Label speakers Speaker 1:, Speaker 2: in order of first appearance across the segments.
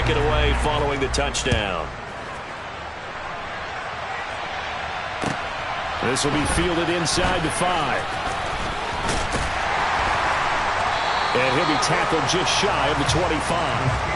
Speaker 1: take it away following the touchdown.
Speaker 2: This will be fielded inside the 5. And he'll be tackled just shy of the 25.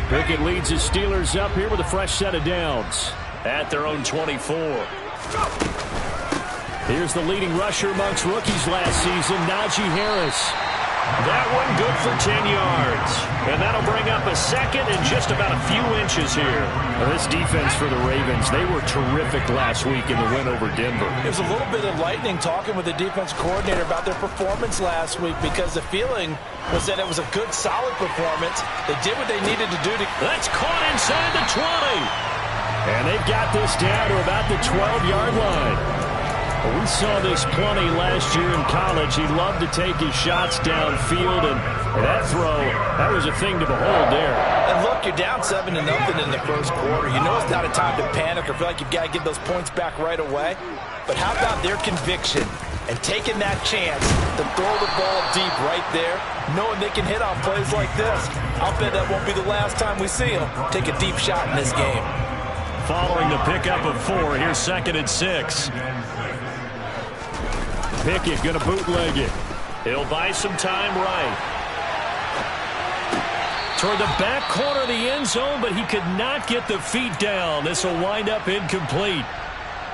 Speaker 2: Pickett leads his Steelers up here with a fresh set of downs.
Speaker 1: At their own 24.
Speaker 2: Here's the leading rusher amongst rookies last season, Najee Harris.
Speaker 1: That one good for 10 yards. And that'll bring up a second and just about a few inches here.
Speaker 2: Well, this defense for the Ravens, they were terrific last week in the win over Denver.
Speaker 3: There's a little bit of lightning talking with the defense coordinator about their performance last week because the feeling was that it was a good, solid performance. They did what they needed to do.
Speaker 1: That's caught inside the 20.
Speaker 2: And they've got this down to about the 12-yard line. Well, we saw this plenty last year in college. He loved to take his shots downfield, and that throw, that was a thing to behold there.
Speaker 3: And look, you're down 7-0 in the first quarter. You know it's not a time to panic or feel like you've got to get those points back right away. But how about their conviction and taking that chance to throw the ball deep right there, knowing they can hit on plays like this? I'll bet that won't be the last time we see them take a deep shot in this game.
Speaker 1: Following the pickup of 4, here's 2nd and 6.
Speaker 2: Pickett going to bootleg it.
Speaker 1: He'll buy some time right. Toward the back corner of the end zone, but he could not get the feet down. This will wind up incomplete.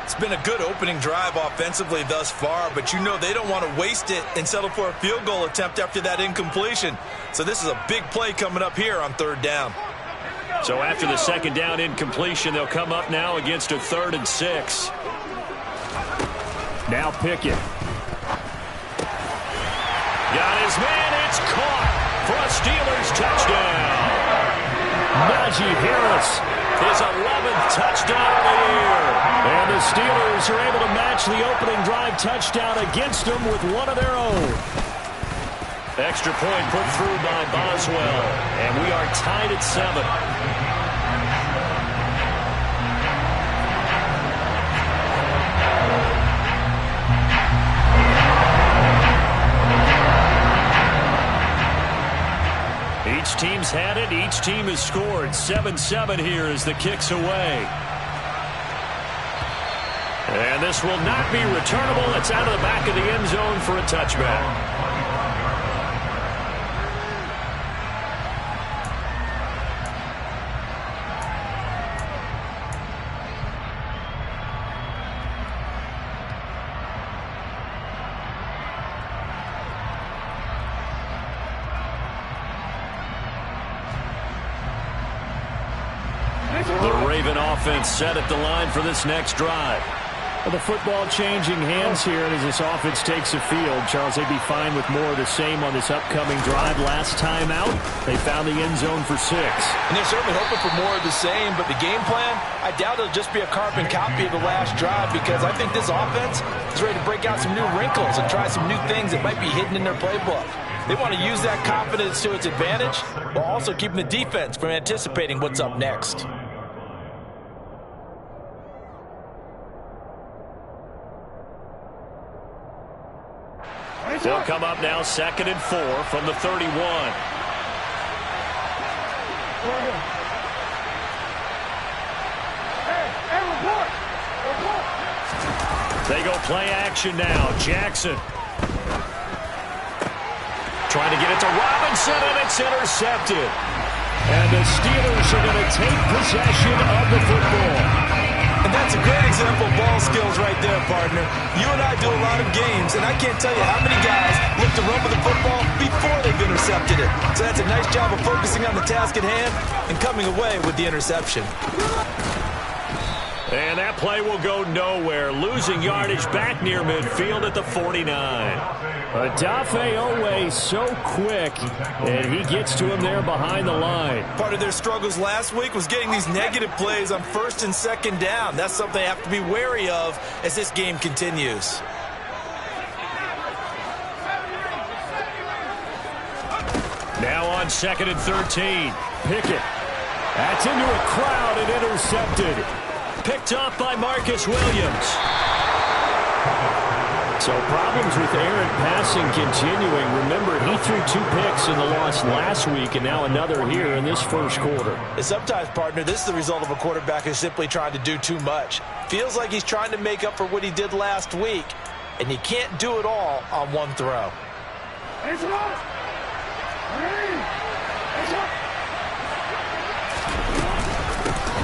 Speaker 3: It's been a good opening drive offensively thus far, but you know they don't want to waste it and settle for a field goal attempt after that incompletion. So this is a big play coming up here on 3rd down.
Speaker 1: So after the 2nd down incompletion, they'll come up now against a 3rd and 6.
Speaker 2: Now Pickett.
Speaker 1: Got his man. It's caught for a Steelers touchdown.
Speaker 2: Najee Harris.
Speaker 1: His 11th touchdown of the year.
Speaker 2: And the Steelers are able to match the opening drive touchdown against them with one of their own.
Speaker 1: Extra point put through by Boswell. And we are tied at 7. Each team's had it. Each team has scored. 7-7 here as the kick's away. And this will not be returnable. It's out of the back of the end zone for a touchback. The Raven offense set at the line for this next drive.
Speaker 2: Well, the football changing hands here as this offense takes the field. Charles, they'd be fine with more of the same on this upcoming drive. Last time out, they found the end zone for 6.
Speaker 3: And they're certainly hoping for more of the same, but the game plan, I doubt it'll just be a carbon copy of the last drive because I think this offense is ready to break out some new wrinkles and try some new things that might be hidden in their playbook. They want to use that confidence to its advantage while also keeping the defense from anticipating what's up next.
Speaker 1: They'll come up now 2nd and 4 from the 31. They go play action now. Jackson. Trying to get it to Robinson, and it's intercepted.
Speaker 2: And the Steelers are going to take possession of the football.
Speaker 3: And that's a great example of ball skills right there, partner. You and I do a lot of games, and I can't tell you how many guys look to run with the football before they've intercepted it. So that's a nice job of focusing on the task at hand and coming away with the interception.
Speaker 1: And that play will go nowhere, losing yardage back near midfield at the 49.
Speaker 2: Odafe Oweh so quick, and he gets to him there behind the line.
Speaker 3: Part of their struggles last week was getting these negative plays on 1st and 2nd down. That's something they have to be wary of as this game continues.
Speaker 1: Now on 2nd and 13.
Speaker 2: Pickett. That's into a crowd and intercepted.
Speaker 1: Picked off by Marcus Williams.
Speaker 2: So problems with errant passing continuing. Remember, he threw 2 picks in the loss last week and now another here in this first quarter.
Speaker 3: And sometimes, partner, this is the result of a quarterback who's simply trying to do too much. Feels like he's trying to make up for what he did last week, and you can't do it all on one throw.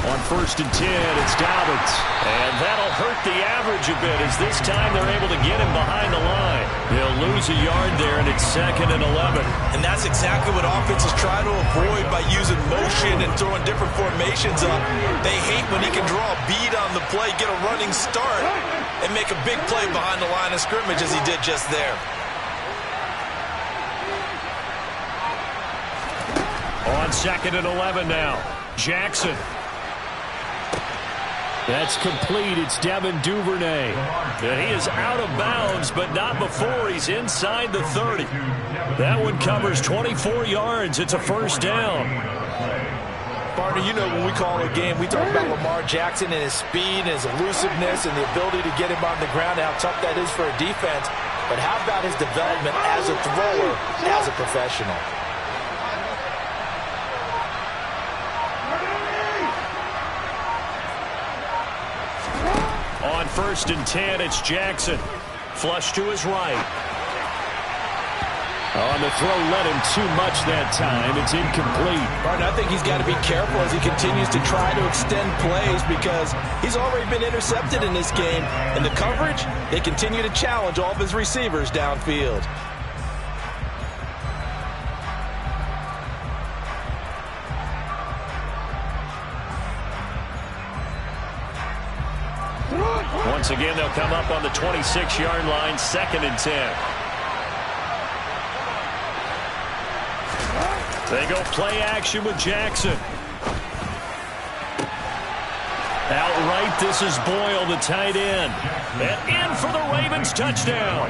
Speaker 1: On 1st and 10, it's Dobbins. And that'll hurt the average a bit as this time they're able to get him behind the line. He'll lose a yard there, and it's 2nd and 11.
Speaker 3: And that's exactly what offenses try to avoid by using motion and throwing different formations up. They hate when he can draw a bead on the play, get a running start, and make a big play behind the line of scrimmage as he did just there.
Speaker 1: On 2nd and 11 now, Jackson.
Speaker 2: That's complete. It's Devin Duvernay.
Speaker 1: And he is out of bounds, but not before he's inside the 30. That one covers 24 yards. It's a 1st down.
Speaker 3: Partner, you know when we call a game, we talk about Lamar Jackson and his speed and his elusiveness and the ability to get him on the ground, how tough that is for a defense. But how about his development as a thrower, as a professional?
Speaker 1: On 1st and 10, it's Jackson. Flush to his right.
Speaker 2: On the throw, let him too much that time. It's incomplete.
Speaker 3: Martin, I think he's got to be careful as he continues to try to extend plays because he's already been intercepted in this game. And the coverage, they continue to challenge all of his receivers downfield.
Speaker 1: Once again, they'll come up on the 26-yard line, 2nd and 10. They go play action with Jackson. Outright, this is Boyle, the tight end. And in for the Ravens touchdown.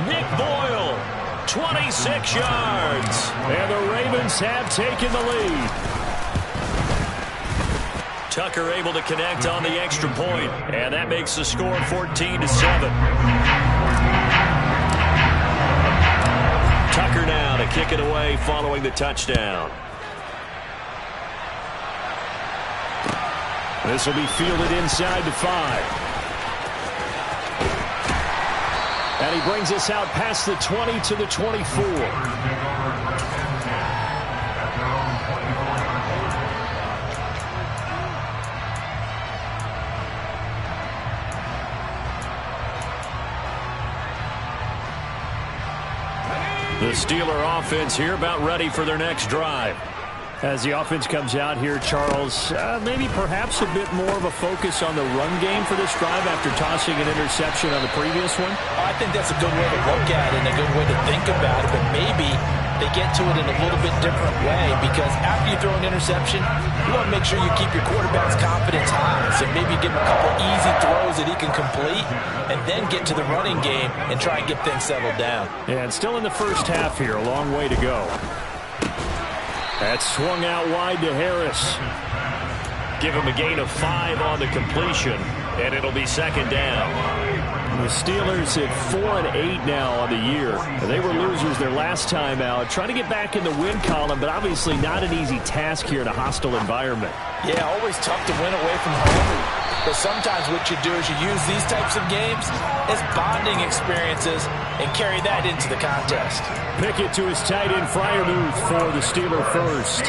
Speaker 1: Nick Boyle, 26 yards.
Speaker 2: And the Ravens have taken the lead.
Speaker 1: Tucker able to connect on the extra point, and that makes the score 14-7. Tucker now to kick it away following the touchdown.
Speaker 2: This will be fielded inside the 5. And he brings us out past the 20 to the 24.
Speaker 1: The Steeler offense here about ready for their next drive.
Speaker 2: As the offense comes out here, Charles, maybe perhaps a bit more of a focus on the run game for this drive after tossing an interception on the previous one?
Speaker 3: I think that's a good way to look at it and a good way to think about it, but maybe they get to it in a little bit different way because after you throw an interception, you want to make sure you keep your quarterback's confidence high. So maybe give him a couple easy throws that he can complete and then get to the running game and try and get things settled down.
Speaker 2: And still in the first half here, a long way to go.
Speaker 1: That's swung out wide to Harris. Give him a gain of 5 on the completion, and it'll be 2nd down.
Speaker 2: The Steelers at 4-8 now on the year. They were losers their last time out. Trying to get back in the win column, but obviously not an easy task here in a hostile environment.
Speaker 3: Yeah, always tough to win away from home. But sometimes what you do is you use these types of games as bonding experiences and carry that into the contest.
Speaker 2: Pickett to his tight end, Freiermuth, for the Steeler first.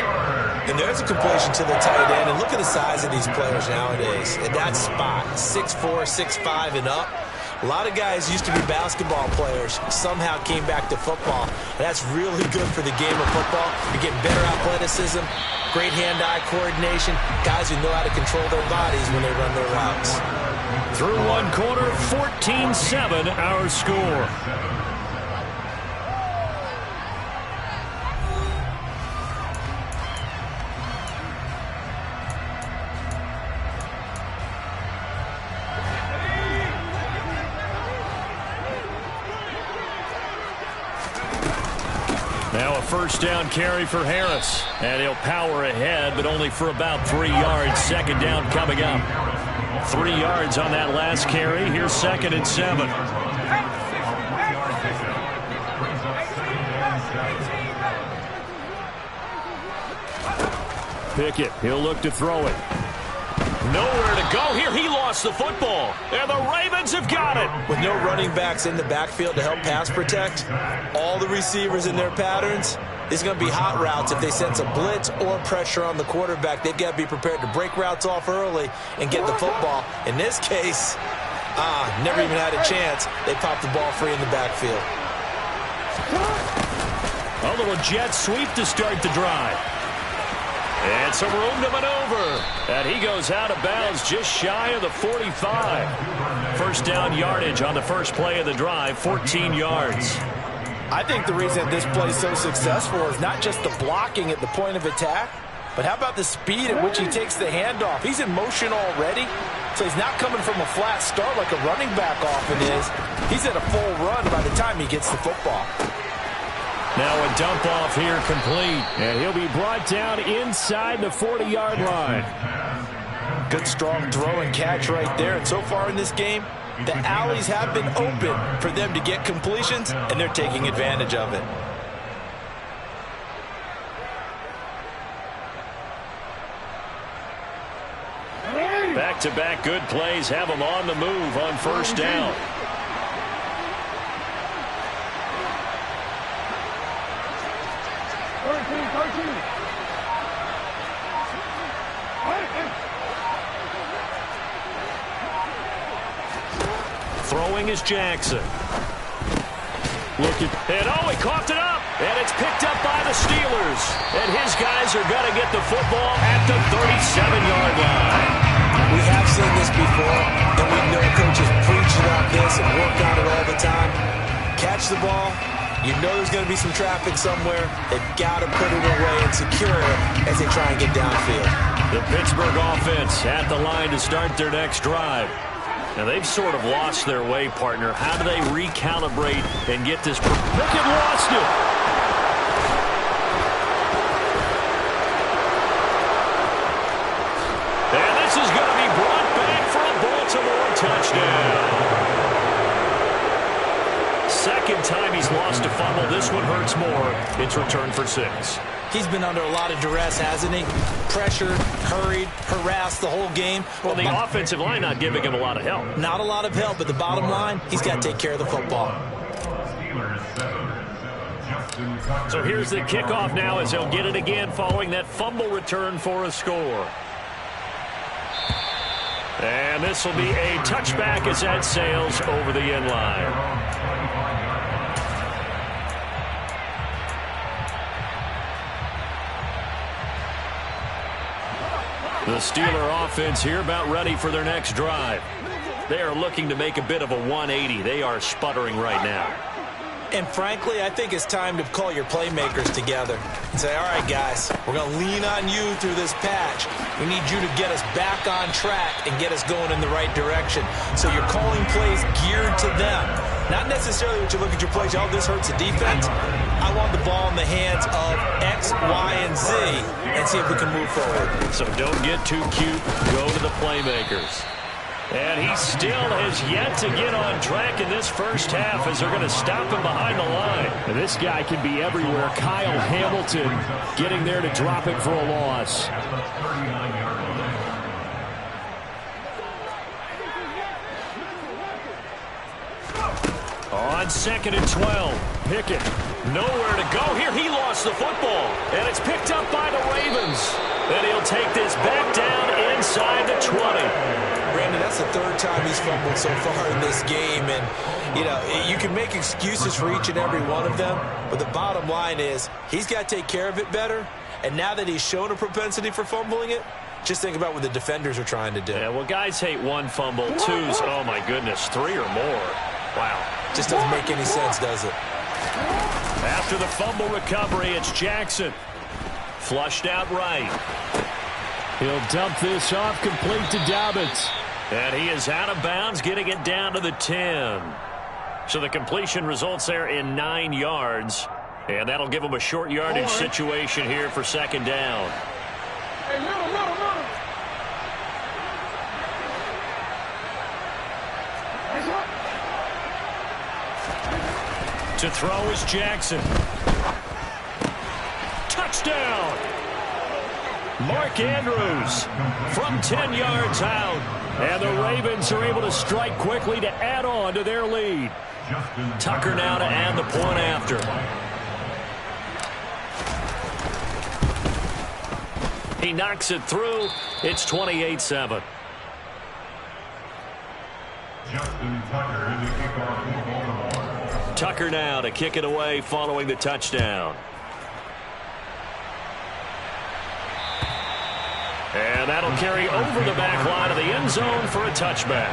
Speaker 3: And there's a completion to the tight end. And look at the size of these players nowadays. At that spot, 6'4", 6'5", and up. A lot of guys used to be basketball players, somehow came back to football. And that's really good for the game of football. You're getting better athleticism, great hand-eye coordination, guys who know how to control their bodies when they run their routes.
Speaker 1: Through one quarter, 14-7 our score. Now a first down carry for Harris. And he'll power ahead, but only for about 3 yards. Second down coming up. 3 yards on that last carry. Here's 2nd and 7. Pickett, he'll look to throw it. Nowhere to go here. He lost the football. And the Ravens have got it.
Speaker 3: With no running backs in the backfield to help pass protect, all the receivers in their patterns, it's going to be hot routes if they sense a blitz or pressure on the quarterback. They've got to be prepared to break routes off early and get the football. In this case, never even had a chance. They popped the ball free in the backfield.
Speaker 1: A little jet sweep to start the drive. And some room to maneuver. And he goes out of bounds just shy of the 45. First down yardage on the first play of the drive, 14 yards.
Speaker 3: I think the reason this play is so successful is not just the blocking at the point of attack, but how about the speed at which he takes the handoff? He's in motion already, so he's not coming from a flat start like a running back often is. He's at a full run by the time he gets the football.
Speaker 1: Now a dump off here complete. And he'll be brought down inside the 40-yard line.
Speaker 3: Good strong throw and catch right there. And so far in this game, the alleys have been open for them to get completions, and they're taking advantage of it.
Speaker 1: Back-to-back good plays have them on the move on first down. Throwing is Jackson. And he coughed it up. And it's picked up by the Steelers. And his guys are going to get the football at the 37-yard line.
Speaker 3: We have seen this before, and we know coaches preach about this and work on it all the time. Catch the ball. You know there's going to be some traffic somewhere. They've got to put it away and secure it as they try and get downfield.
Speaker 1: The Pittsburgh offense at the line to start their next drive. Now, they've sort of lost their way, partner. How do they recalibrate and get this? Pickett lost it. And this is going to be brought back for a Baltimore touchdown. Second time he's lost a fumble. This one hurts more. It's returned for 6.
Speaker 3: He's been under a lot of duress, hasn't he? Pressured, hurried, harassed the whole game.
Speaker 1: Well, the offensive line not giving him a lot of help.
Speaker 3: Not a lot of help, but the bottom line, he's got to take care of the football.
Speaker 1: So here's the kickoff now as he'll get it again following that fumble return for a score. And this will be a touchback as that sails over the end line. The Steeler offense here about ready for their next drive. They are looking to make a bit of a 180. They are sputtering right now.
Speaker 3: And frankly, I think it's time to call your playmakers together and say, all right, guys, we're going to lean on you through this patch. We need you to get us back on track and get us going in the right direction. So you're calling plays geared to them. Not necessarily when you look at your plays, oh, this hurts the defense. I want the ball in the hands of X, Y, and Z and see if we can move forward.
Speaker 1: So don't get too cute. Go to the playmakers. And he still has yet to get on track in this first half as they're going to stop him behind the line.
Speaker 2: And this guy can be everywhere. Kyle Hamilton getting there to drop it for a loss.
Speaker 1: On 2nd and 12, Pickett. Nowhere to go here. He lost the football. And it's picked up by the Ravens. And he'll take this back down inside the 20.
Speaker 3: Partner, that's the third time he's fumbled so far in this game. And, you know, you can make excuses for each and every one of them, but the bottom line is he's got to take care of it better. And now that he's shown a propensity for fumbling it, just think about what the defenders are trying to do.
Speaker 1: Yeah, well, guys hate one fumble, twos, oh my goodness, three or more. Wow.
Speaker 3: Just doesn't make any sense, does it?
Speaker 1: After the fumble recovery, it's Jackson. Flushed out right.
Speaker 2: He'll dump this off complete to Dobbins.
Speaker 1: And he is out of bounds, getting it down to the 10. So the completion results there in 9 yards. And that'll give him a short yardage situation here for second down. To throw is Jackson. Touchdown! Mark Andrews from 10 yards out. And the Ravens are able to strike quickly to add on to their lead. Tucker now to add the point after. He knocks it through. It's 28-7. Tucker now to kick it away following the touchdown. And that'll carry over the back line of the end zone for a touchback.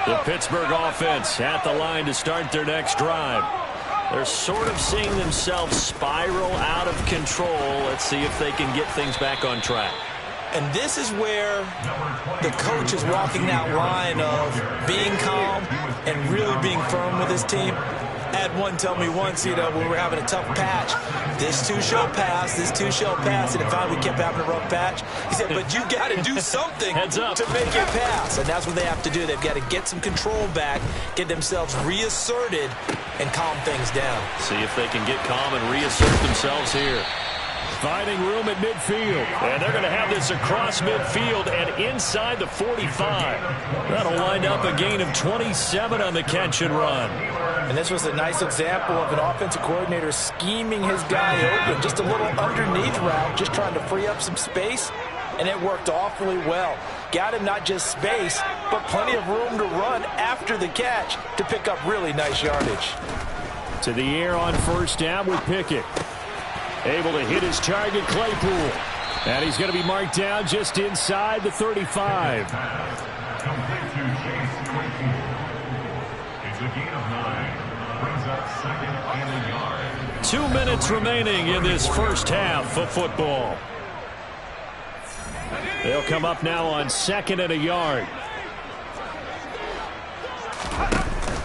Speaker 1: The Pittsburgh offense at the line to start their next drive. They're sort of seeing themselves spiral out of control. Let's see if they can get things back on track.
Speaker 3: And this is where the coach is walking that line of being calm and really being firm with his team. I had one tell me once, you know, when we were having a tough patch, this too shall pass, this too shall pass, and finally we kept having a rough patch. He said, but you got to do something to make it pass. And that's what they have to do. They've got to get some control back, get themselves reasserted, and calm things down.
Speaker 1: See if they can get calm and reassert themselves here.
Speaker 2: Finding room at midfield.
Speaker 1: And they're going to have this across midfield and inside the 45. That'll wind up a gain of 27 on the catch and run.
Speaker 3: And this was a nice example of an offensive coordinator scheming his guy open. Just a little underneath route, just trying to free up some space. And it worked awfully well. Got him not just space, but plenty of room to run after the catch to pick up really nice yardage.
Speaker 2: To the air on first down with Pickett. Able to hit his target, Claypool. And he's going to be marked down just inside the 35.
Speaker 4: It's a gain of 9. Brings up second and a yard.
Speaker 1: 2 minutes remaining in this first half of football.
Speaker 2: They'll come up now on second and a yard.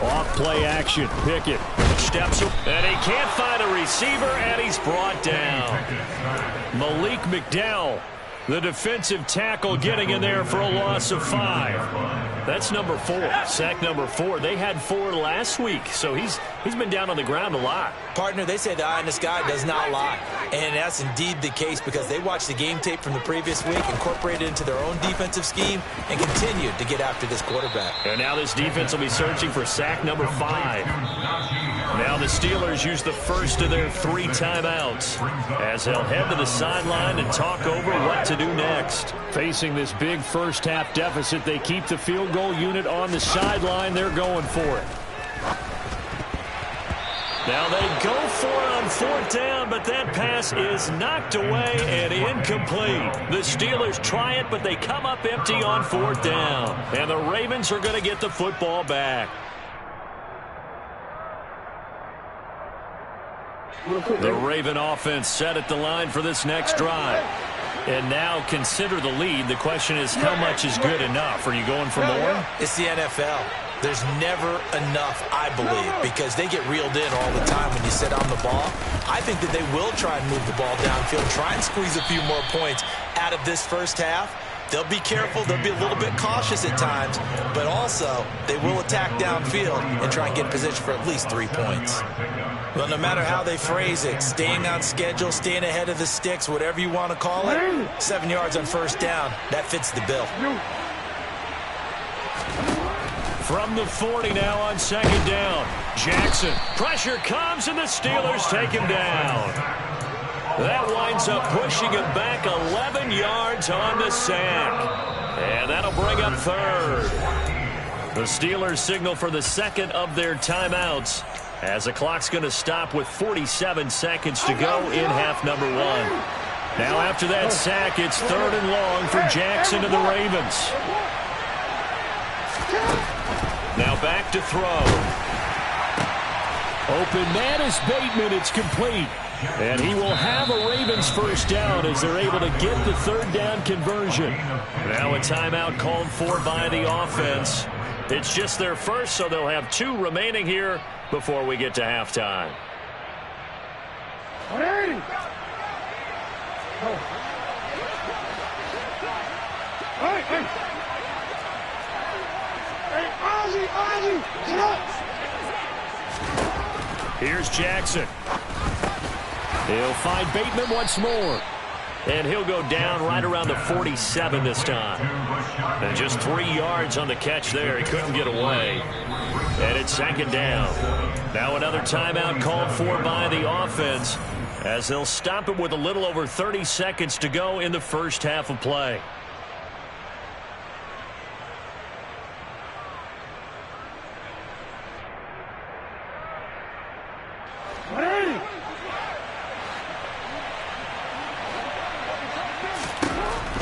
Speaker 2: Off play action. Pickett
Speaker 1: steps up, and he can't find a receiver, and he's brought down.
Speaker 2: Malik McDowell, the defensive tackle, getting in there for a loss of 5.
Speaker 1: That's number 4, sack number 4. They had 4 last week, so he's been down on the ground a lot.
Speaker 3: Partner, they say the eye in the sky does not lie. And that's indeed the case because they watched the game tape from the previous week, incorporated it into their own defensive scheme, and continued to get after this quarterback.
Speaker 1: And now this defense will be searching for sack number 5. Now the Steelers use the first of their 3 timeouts as they'll head to the sideline and talk over what to do next.
Speaker 2: Facing this big first half deficit, they keep the field goal unit on the sideline. They're going for it.
Speaker 1: Now they go for it on 4th down, but that pass is knocked away and incomplete. The Steelers try it, but they come up empty on 4th down. And the Ravens are going to get the football back. The Raven offense set at the line for this next drive. And now consider the lead. The question is, how much is good enough? Are you going for more?
Speaker 3: It's the NFL. There's never enough, I believe, because they get reeled in all the time when you sit on the ball. I think that they will try and move the ball downfield, try and squeeze a few more points out of this first half. They'll be careful. They'll be a little bit cautious at times, but also they will attack downfield and try and get in position for at least 3 points. Well, no matter how they phrase it, staying on schedule, staying ahead of the sticks, whatever you want to call it, 7 yards on first down, that fits the bill.
Speaker 1: From the 40 now on second down. Jackson. Pressure comes, and the Steelers take him down. That winds up pushing him back 11 yards on the sack. And that'll bring up third. The Steelers signal for the second of their timeouts, as the clock's going to stop with 47 seconds to go in half number one. Now after that sack, it's third and long for Jackson and the Ravens. Now back to throw. Open man is Bateman. It's complete. And he will have a Ravens first down as they're able to get the third down conversion. Now a timeout called for by the offense. It's just their first, so they'll have 2 remaining here before we get to halftime.
Speaker 5: Hey, Ozzie, get up.
Speaker 1: Here's Jackson. He'll find Bateman once more. And he'll go down right around the 47 this time. And just 3 yards on the catch there. He couldn't get away. And it's second down. Now another timeout called for by the offense, as they'll stop it with a little over 30 seconds to go in the first half of play.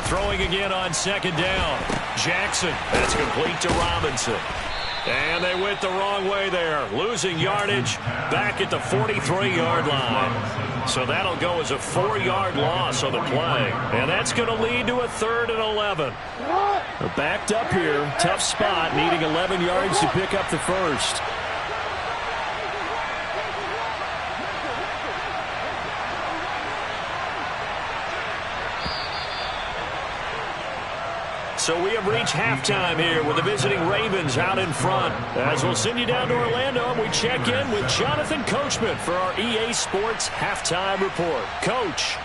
Speaker 1: Throwing again on second down. Jackson. That's complete to Robinson. And they went the wrong way there. Losing yardage back at the 43-yard line. So that'll go as a 4-yard loss on the play. And that's going to lead to a 3rd and 11. They're backed up here. Tough spot, needing 11 yards to pick up the first. So we have reached halftime here with the visiting Ravens out in front. As we'll send you down to Orlando, and we check in with Jonathan Coachman for our EA Sports Halftime Report. Coach.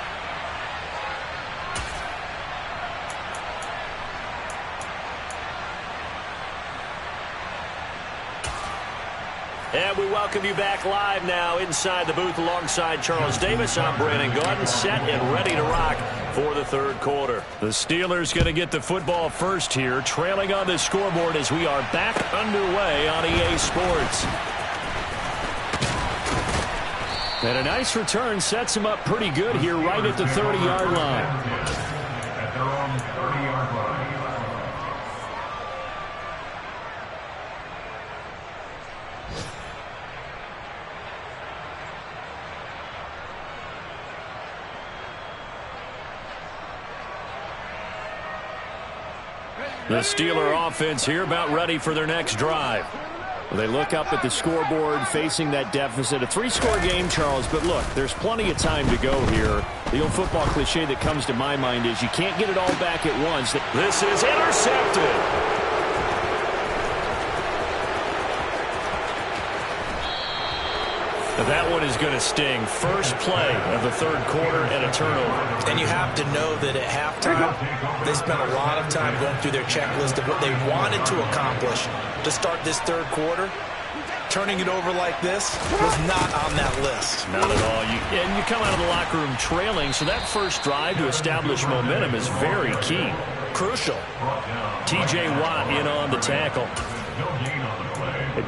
Speaker 1: And we welcome you back live now inside the booth alongside Charles Davis. I'm Brandon Gaudin, set and ready to rock for the third quarter. The Steelers going to get the football first here, trailing on the scoreboard as we are back underway on EA Sports. And a nice return sets them up pretty good here right at the 30-yard line.
Speaker 4: At their own 30-yard line.
Speaker 1: The Steeler offense here about ready for their next drive.
Speaker 2: Well, they look up at the scoreboard facing that deficit. A 3-score game, Charles, but look, there's plenty of time to go here. The old football cliche that comes to my mind is you can't get it all back at once.
Speaker 1: This is intercepted. That one is going to sting. First play of the third quarter and a turnover.
Speaker 3: And you have to know that at halftime, they spent a lot of time going through their checklist of what they wanted to accomplish to start this third quarter. Turning it over like this was not on that list.
Speaker 1: Not at all. And you come out of the locker room trailing, so that first drive to establish momentum is very key.
Speaker 3: Crucial.
Speaker 1: T.J. Watt in on the tackle.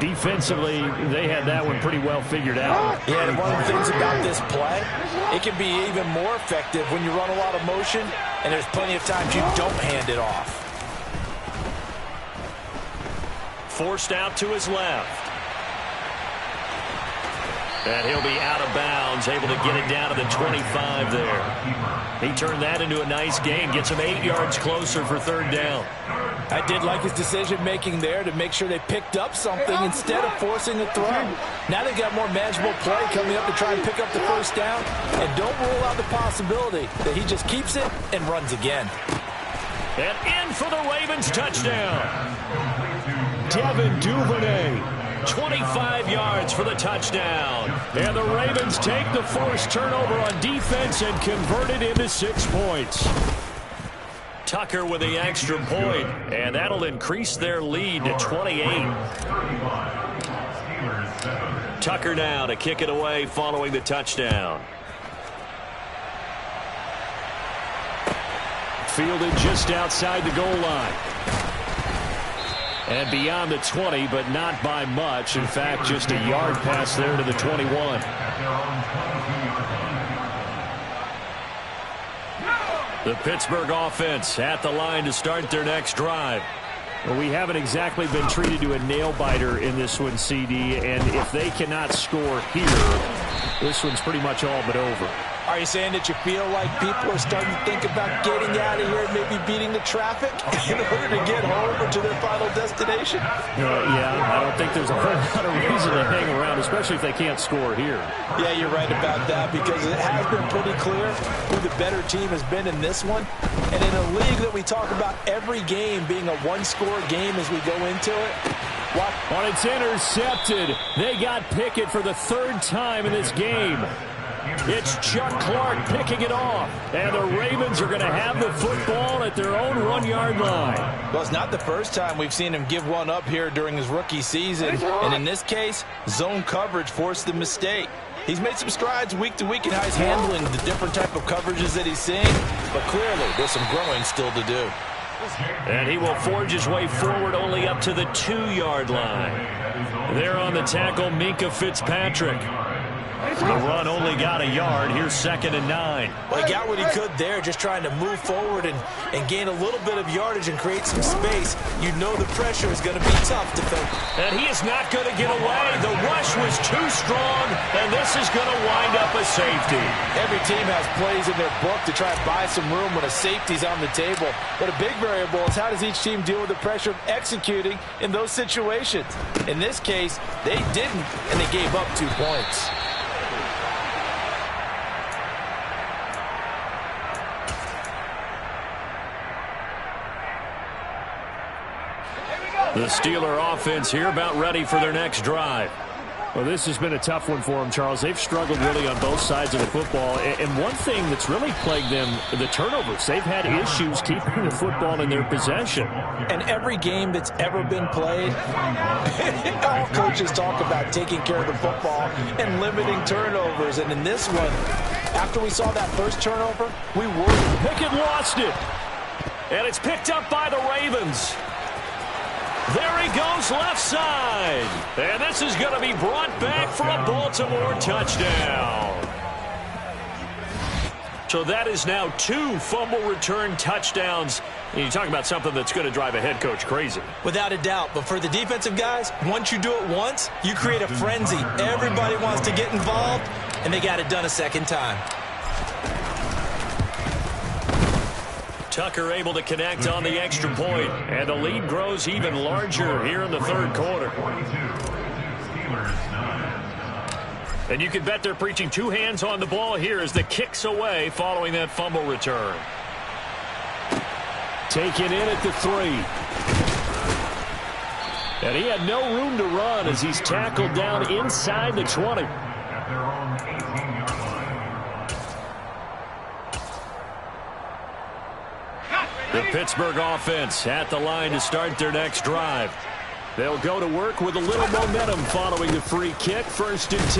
Speaker 2: Defensively, they had that one pretty well figured out.
Speaker 3: Yeah, and one of the things about this play, it can be even more effective when you run a lot of motion, and there's plenty of times you don't hand it off.
Speaker 1: Forced out to his left. And he'll be out of bounds, able to get it down to the 25 there. He turned that into a nice gain, gets him 8 yards closer for third down.
Speaker 3: I did like his decision-making there to make sure they picked up something instead of forcing a throw. Now they've got more manageable play coming up to try and pick up the first down. And don't rule out the possibility that he just keeps it and runs again.
Speaker 1: And in for the Ravens touchdown. Devin Duvernay. 25 yards for the touchdown. And the Ravens take the forced turnover on defense and convert it into 6 points. Tucker with the extra point, and that'll increase their lead to 28. Tucker now to kick it away following the touchdown.
Speaker 2: Fielded just outside the goal line. And beyond the 20, but not by much. In fact, just a yard pass there to the 21.
Speaker 1: The Pittsburgh offense at the line to start their next drive.
Speaker 2: Well, we haven't exactly been treated to a nail-biter in this one, CD, and if they cannot score here, this one's pretty much all but over.
Speaker 3: Are you saying that you feel like people are starting to think about getting out of here and maybe beating the traffic in order to get home or to their final destination?
Speaker 2: Yeah, I don't think there's a whole lot of reason to hang around, especially if they can't score here.
Speaker 3: Yeah, you're right about that, because it has been pretty clear who the better team has been in this one. And in a league that we talk about every game being a one-score game as we go into it,
Speaker 2: on it's intercepted. They got Pickett for the third time in this game. It's Chuck Clark picking it off. And the Ravens are going to have the football at their own 1-yard line.
Speaker 3: Well, it's not the first time we've seen him give one up here during his rookie season. And in this case, zone coverage forced the mistake. He's made some strides week to week in how he's handling the different type of coverages that he's seeing. But clearly, there's some growing still to do.
Speaker 1: And he will forge his way forward only up to the 2-yard line. There on the tackle, Minkah Fitzpatrick. The run only got a yard. Here's 2nd and 9.
Speaker 3: Well, he got what he could there, just trying to move forward and gain a little bit of yardage and create some space. You know the pressure is going to be tough to defend.
Speaker 1: And he is not going to get away. The rush was too strong, and this is going to wind up a safety.
Speaker 3: Every team has plays in their book to try and buy some room when a safety's on the table. But a big variable is how does each team deal with the pressure of executing in those situations. In this case, they didn't, and they gave up 2 points.
Speaker 1: The Steeler offense here about ready for their next drive.
Speaker 2: Well, this has been a tough one for them, Charles. They've struggled really on both sides of the football. And one thing that's really plagued them, the turnovers. They've had issues keeping the football in their possession.
Speaker 3: And every game that's ever been played, all coaches talk about taking care of the football and limiting turnovers. And in this one, after we saw that first turnover, we worried.
Speaker 1: Pickett lost it. And it's picked up by the Ravens. There he goes left side. And this is going to be brought back for a Baltimore touchdown. So that is now 2 fumble return touchdowns. And you talk about something that's going to drive a head coach crazy.
Speaker 3: Without a doubt. But for the defensive guys, once you do it once, you create a frenzy. Everybody wants to get involved, and they got it done a second time.
Speaker 1: Tucker able to connect on the extra point, and the lead grows even larger here in the third quarter. And you can bet they're preaching 2 hands on the ball here as the kick's away following that fumble return.
Speaker 2: Taken in at the 3. And he had no room to run as he's tackled down inside the 20.
Speaker 1: The Pittsburgh offense at the line to start their next drive.
Speaker 2: They'll go to work with a little momentum following the free kick. 1st and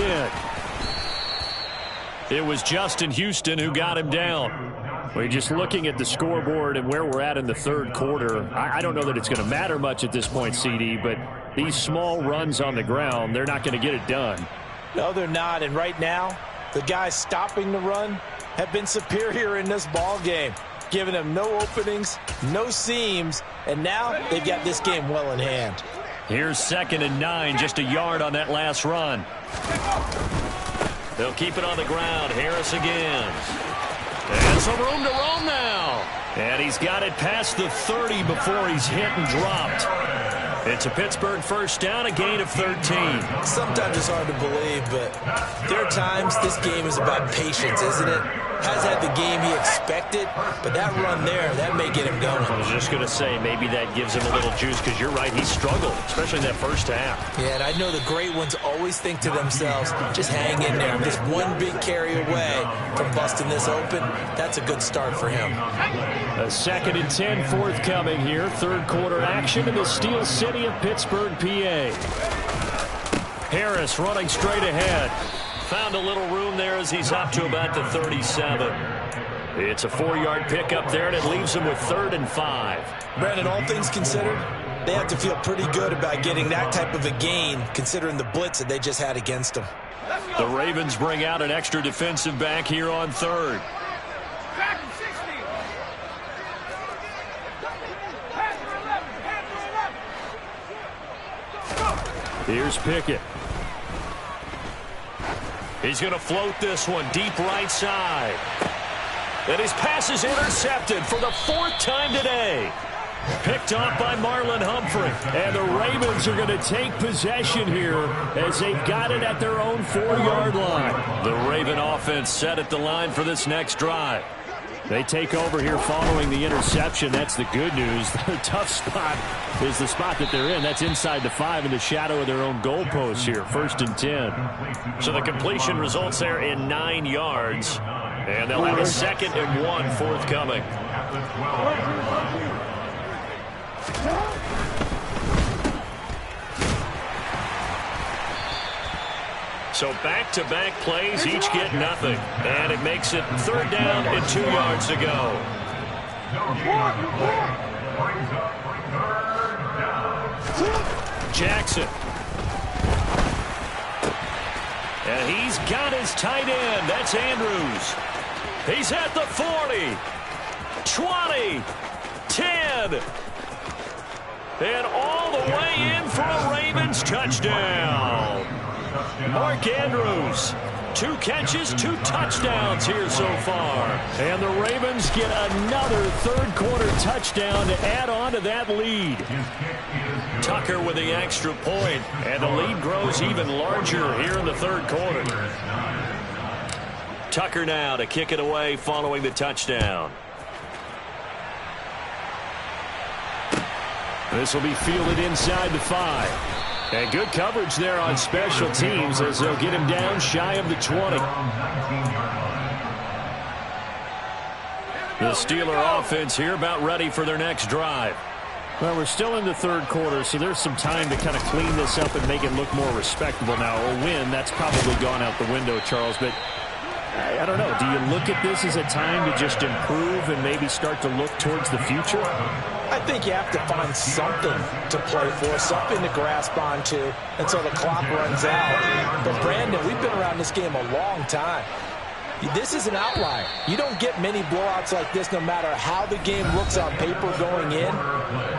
Speaker 2: 10.
Speaker 1: It was Justin Houston who got him down.
Speaker 2: We're just looking at the scoreboard and where we're at in the third quarter. I don't know that it's going to matter much at this point, CD, but these small runs on the ground, they're not going to get it done.
Speaker 3: No, they're not. And right now, the guys stopping the run have been superior in this ball game, giving them no openings, no seams, and now they've got this game well in hand.
Speaker 1: Here's 2nd and 9, just a yard on that last run. They'll keep it on the ground. Harris again. And some room to roam now. And he's got it past the 30 before he's hit and dropped. It's a Pittsburgh first down, a gain of 13.
Speaker 3: Sometimes it's hard to believe, but there are times this game is about patience, isn't it? Has had the game he expected, but that run there, that may get him going.
Speaker 1: I was just going to say, maybe that gives him a little juice, because you're right, he struggled, especially in that first half.
Speaker 3: Yeah, and I know the great ones always think to themselves, just hang in there. Just one big carry away from busting this open. That's a good start for him.
Speaker 2: A 2nd and 10 forthcoming here. Third quarter action in the Steel City of Pittsburgh, PA.
Speaker 1: Harris running straight ahead. Found a little room there as he's up to about the 37. It's a 4-yard pickup there, and it leaves him with 3rd and 5.
Speaker 3: Brandon, all things considered, they have to feel pretty good about getting that type of a gain, considering the blitz that they just had against them.
Speaker 1: The Ravens bring out an extra defensive back here on 3rd.
Speaker 2: Here's Pickett.
Speaker 1: He's going to float this one deep right side. And his pass is intercepted for the 4th time today.
Speaker 2: Picked off by Marlon Humphrey. And the Ravens are going to take possession here as they've got it at their own 4-yard line.
Speaker 1: The Raven offense set at the line for this next drive.
Speaker 2: They take over here following the interception. That's the good news. The tough spot is the spot that they're in. That's inside the 5 in the shadow of their own goalpost here. 1st and 10.
Speaker 1: So the completion results there in 9 yards. And they'll have a 2nd and 1 forthcoming. So back-to-back plays, each get nothing. And it makes it 3rd down and 2 yards to go. Jackson. And he's got his tight end. That's Andrews. He's at the 40. 20. 10. And all the way in for a Ravens touchdown. Mark Andrews, 2 catches, 2 touchdowns here so far.
Speaker 2: And the Ravens get another 3rd quarter touchdown to add on to that lead.
Speaker 1: Tucker with the extra point, and the lead grows even larger here in the 3rd quarter. Tucker now to kick it away following the touchdown.
Speaker 2: This will be fielded inside the 5. And good coverage there on special teams as they'll get him down shy of the 20.
Speaker 1: The Steeler offense here about ready for their next drive.
Speaker 2: Well, we're still in the 3rd quarter, so there's some time to kind of clean this up and make it look more respectable now. A win, that's probably gone out the window, Charles, but I don't know. Do you look at this as a time to just improve and maybe start to look towards the future?
Speaker 3: I think you have to find something to play for, something to grasp onto until the clock runs out. But, Brandon, we've been around this game a long time. This is an outlier. You don't get many blowouts like this no matter how the game looks on paper going in.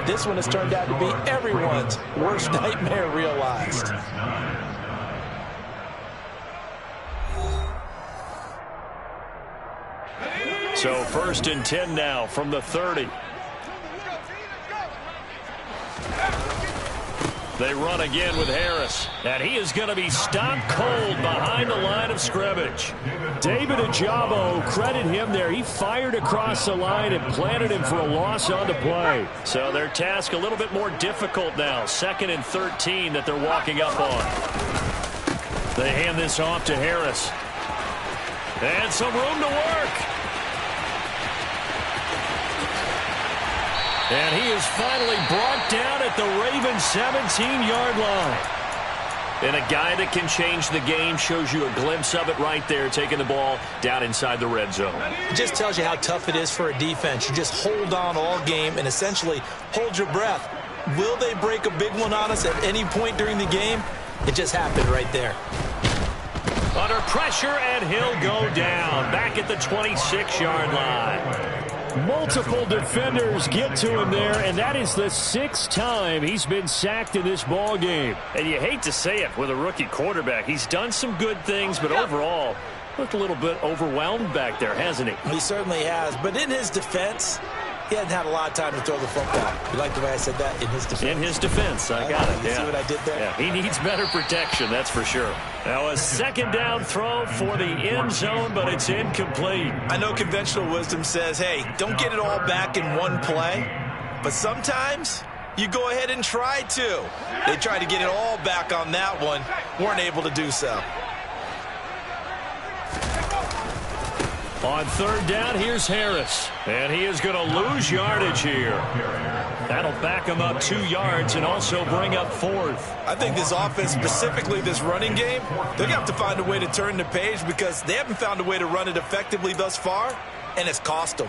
Speaker 3: This one has turned out to be everyone's worst nightmare realized.
Speaker 1: So 1st and 10 now from the 30. They run again with Harris. And he is going to be stopped cold behind the line of scrimmage.
Speaker 2: David Ojabo, credit him there. He fired across the line and planted him for a loss on the play.
Speaker 1: So their task a little bit more difficult now. 2nd and 13 that they're walking up on. They hand this off to Harris. And some room to work. And he is finally brought down at the Ravens 17-yard line. And a guy that can change the game, shows you a glimpse of it right there, taking the ball down inside the red zone.
Speaker 3: It just tells you how tough it is for a defense. You just hold on all game and essentially hold your breath. Will they break a big one on us at any point during the game? It just happened right there.
Speaker 1: Under pressure, and he'll go down back at the 26-yard line.
Speaker 2: Multiple defenders get to him there, and that is the 6th time he's been sacked in this ball game.
Speaker 1: And you hate to say it with a rookie quarterback. He's done some good things, but overall, looked a little bit overwhelmed back there, hasn't he?
Speaker 3: He certainly has. But in his defense, he hasn't had a lot of time to throw the football. You like the way I said that? In his defense?
Speaker 1: In his defense, I got it.
Speaker 3: You see what I did there?
Speaker 1: Yeah, he needs better protection, that's for sure. Now a second down throw for the end zone, but it's incomplete.
Speaker 3: I know conventional wisdom says, hey, don't get it all back in one play, but sometimes you go ahead and try to. They tried to get it all back on that one, weren't able to do so.
Speaker 1: On third down, here's Harris. And he is going to lose yardage here. That'll back him up 2 yards and also bring up fourth.
Speaker 3: I think this offense, specifically this running game, they're going to have to find a way to turn the page because they haven't found a way to run it effectively thus far, and it's cost them.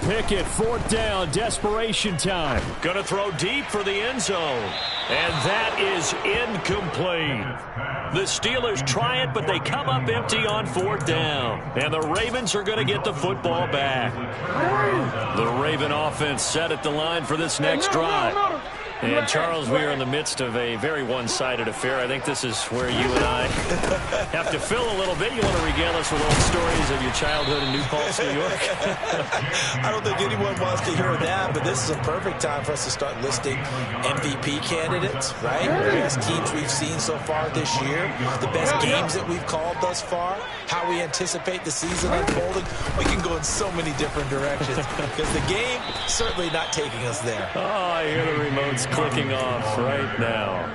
Speaker 2: Pickett, fourth down, desperation time.
Speaker 1: Going to throw deep for the end zone. And that is incomplete. The Steelers try it, but they come up empty on fourth down. And the Ravens are going to get the football back. The Raven offense set at the line for this next drive. And, Charles, we are in the midst of a very one-sided affair. I think this is where you and I have to fill a little bit. You want to regale us with old stories of your childhood in New Paltz, New York?
Speaker 3: I don't think anyone wants to hear that, but this is a perfect time for us to start listing MVP candidates, right? The best teams we've seen so far this year, the best games that we've called thus far, how we anticipate the season unfolding. We can go in so many different directions because the game certainly not taking us there.
Speaker 1: Oh, I hear the remotes clicking off right now.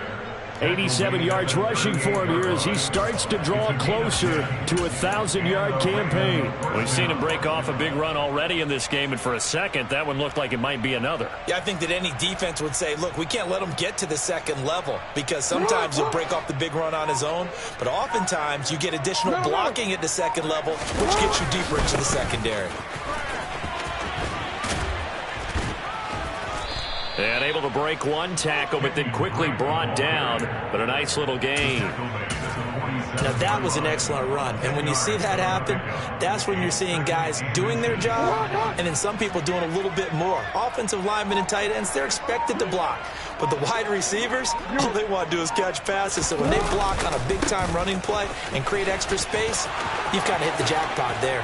Speaker 2: 87 yards rushing for him here as he starts to draw closer to a 1,000-yard campaign.
Speaker 1: We've seen him break off a big run already in this game, and for a second, that one looked like it might be another.
Speaker 3: Yeah, I think that any defense would say, look, we can't let him get to the second level because sometimes he'll break off the big run on his own, but oftentimes you get additional blocking at the second level, which gets you deeper into the secondary.
Speaker 1: And able to break one tackle, but then quickly brought down. But a nice little gain.
Speaker 3: Now, that was an excellent run. And when you see that happen, that's when you're seeing guys doing their job and then some people doing a little bit more. Offensive linemen and tight ends, they're expected to block. But the wide receivers, all they want to do is catch passes. So when they block on a big-time running play and create extra space, you've got to hit the jackpot there.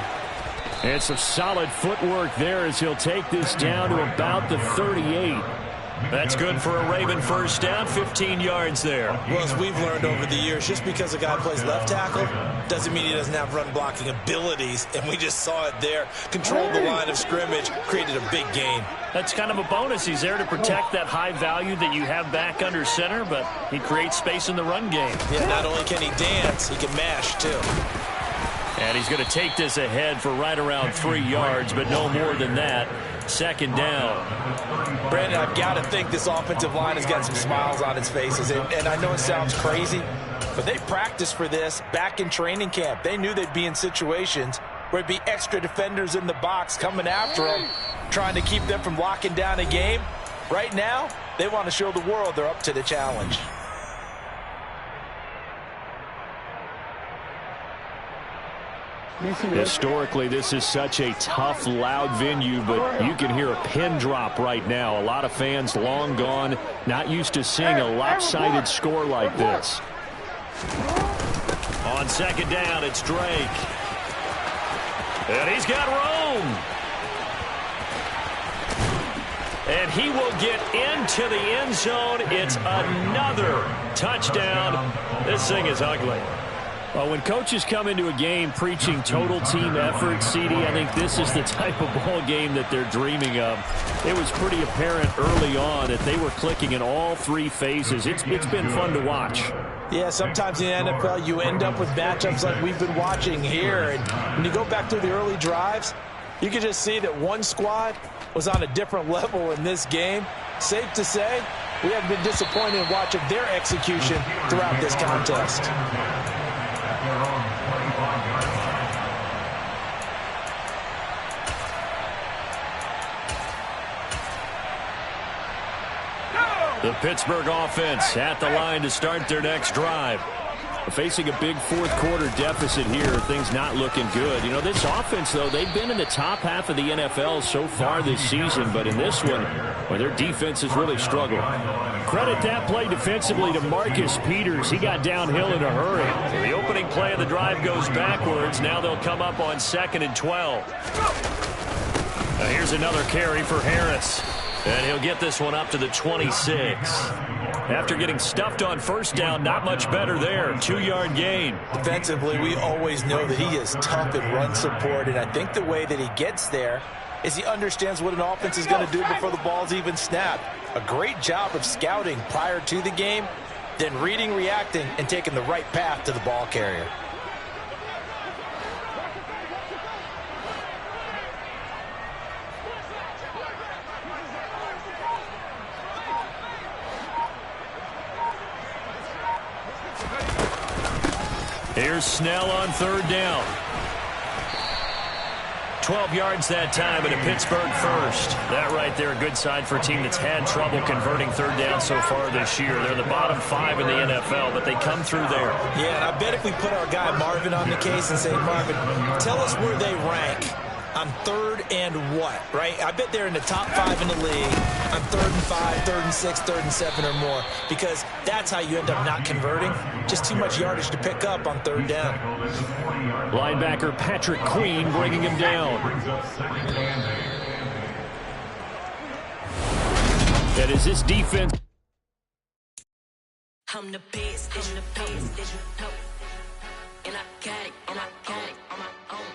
Speaker 2: And some solid footwork there as he'll take this down to about the 38.
Speaker 1: That's good for a Raven first down, 15 yards there.
Speaker 3: Well, as we've learned over the years, just because a guy plays left tackle doesn't mean he doesn't have run-blocking abilities, and we just saw it there. Controlled the line of scrimmage, created a big gain.
Speaker 1: That's kind of a bonus. He's there to protect that high value that you have back under center, but he creates space in the run game.
Speaker 3: Yeah, not only can he dance, he can mash, too.
Speaker 1: And he's going to take this ahead for right around 3 yards, but no more than that. Second down.
Speaker 3: Brandon, I've got to think this offensive line has got some smiles on its faces. And I know it sounds crazy, but they practiced for this back in training camp. They knew they'd be in situations where it'd be extra defenders in the box coming after them, trying to keep them from locking down a game. Right now, they want to show the world they're up to the challenge.
Speaker 2: Historically, this is such a tough, loud venue, but you can hear a pin drop right now. A lot of fans long gone, not used to seeing a lopsided score like this.
Speaker 1: On second down, it's Drake. And he's got room. And he will get into the end zone. It's another touchdown. This thing is ugly.
Speaker 2: Well, when coaches come into a game preaching total team effort, CD, I think this is the type of ball game that they're dreaming of. It was pretty apparent early on that they were clicking in all three phases. It's been fun to watch.
Speaker 3: Yeah, sometimes in the NFL you end up with matchups like we've been watching here. And when you go back through the early drives, you can just see that one squad was on a different level in this game. Safe to say, we have been disappointed in watching their execution throughout this contest.
Speaker 1: The Pittsburgh offense at the line to start their next drive.
Speaker 2: Facing a big fourth-quarter deficit here, things not looking good. You know, this offense, though, they've been in the top half of the NFL so far this season, but in this one, well, their defense has really struggled.
Speaker 1: Credit that play defensively to Marcus Peters. He got downhill in a hurry. The opening play of the drive goes backwards. Now they'll come up on 2nd and 12. Now here's another carry for Harris. And he'll get this one up to the 26. After getting stuffed on first down, not much better there. 2-yard gain.
Speaker 3: Defensively, we always know that he is tough in run support, and I think the way that he gets there is he understands what an offense is going to do before the ball's even snapped. A great job of scouting prior to the game, then reading, reacting, and taking the right path to the ball carrier.
Speaker 1: Here's Snell on 3rd down. 12 yards that time, and a Pittsburgh first. That right there, a good sign for a team that's had trouble converting 3rd down so far this year. They're the bottom 5 in the NFL, but they come through there.
Speaker 3: Yeah, and I bet if we put our guy Marvin on the case and say, Marvin, tell us where they rank on 3rd and what, right? I bet they're in the top 5 in the league on 3rd and 5, 3rd and 6, 3rd and 7 or more, because that's how you end up not converting. Just too much yardage to pick up on 3rd down.
Speaker 1: Linebacker Patrick Queen bringing him down. That is his defense.
Speaker 6: I'm the best, and I got it, and I got it on my own.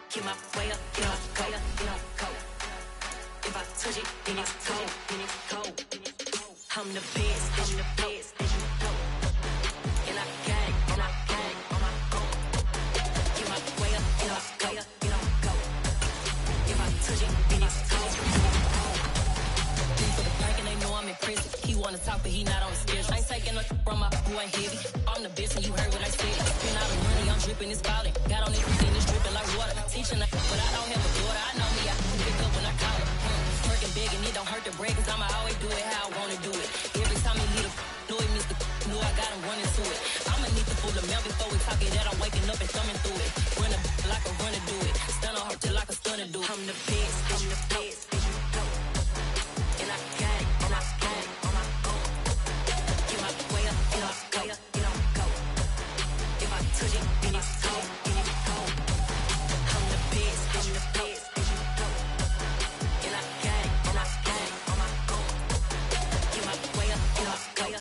Speaker 6: Keep my way up, get off, go. If I touch it, then it's cold, I'm the best, and I got it, and I got it on my own. Keep my way up, get off, go. If I touch it, then it's cold. For the bank and they know I'm in prison. He wanna talk, but he not on the schedule. I ain't taking no from my boy heavy. I'm the best, and you heard what I said. Spend all the money, I'm dripping, it's falling. Got on everything, it's dripping like water. Teaching, but I don't have a daughter. I know me, I can pick up when I call it. Working big, and it don't hurt to break, cause I'ma always do it how I wanna do it. Every time he need a know it, Mr. Know I got him running to it. I'ma need to pull the mail before we talk it that I'm waking up and thumbing through it. Run a like a running